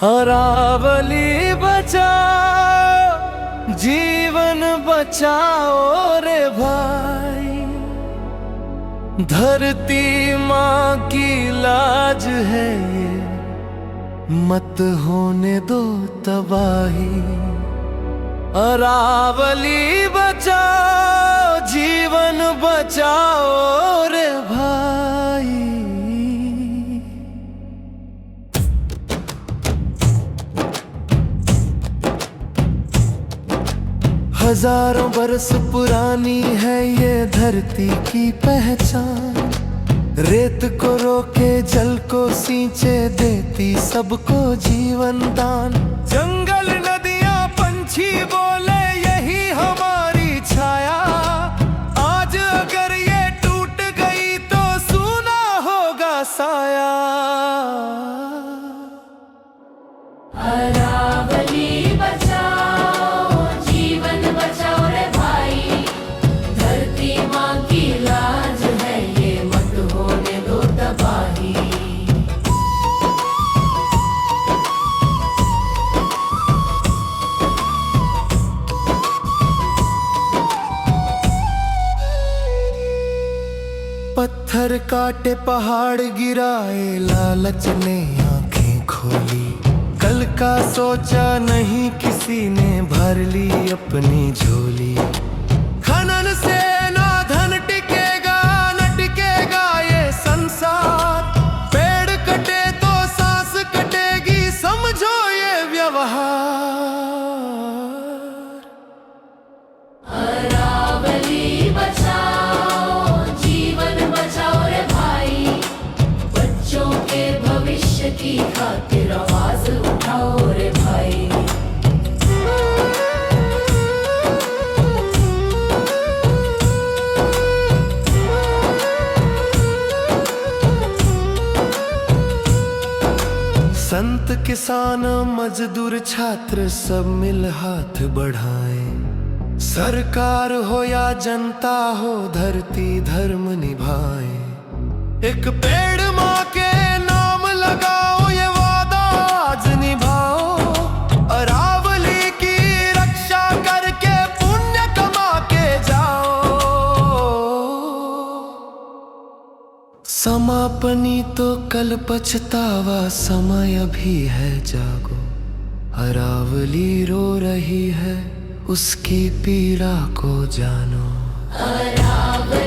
अरावली बचाओ, जीवन बचाओ रे भाई। धरती माँ की लाज है ये, मत होने दो तबाही। अरावली बचाओ, जीवन बचाओ रे भाई। हजारों बरस पुरानी है ये धरती की पहचान। रेत को रोके, जल को सींचे, देती सबको जीवन दान। जंगल नदियां पंछी बोले, यही हमारी छाया। आज अगर ये टूट गई तो सूना होगा साया। अरावली बचाओ, जीवन बचाओ रे भाई। धरती माँ की लाज है ये, मत होने दो तबाही। पत्थर काटे, पहाड़ गिराए, लालच ने आंखें खोली। कल का सोचा नहीं किसी ने, भर ली अपनी झोली। खनन से ना धन टिकेगा, न टिकेगा ये संसार। पेड़ कटे तो सांस कटेगी, समझो ये व्यवहार। अरावली बचाओ, जीवन बचाओ रे भाई। बच्चों के भविष्य की खातिर आवाज उठाओ रे भाई। संत किसान मजदूर छात्र सब मिल हाथ बढ़ाएं। सरकार हो या जनता हो, धरती धर्म निभाए। एक पेड़ माँ के नाम लगाओ, ये वादा आज निभाओ। अरावली की रक्षा करके पुण्य कमा के जाओ। समापनी तो कल पछतावा, समय अभी है जागो। अरावली रो रही है, उसकी पीड़ा को जानो। अरावली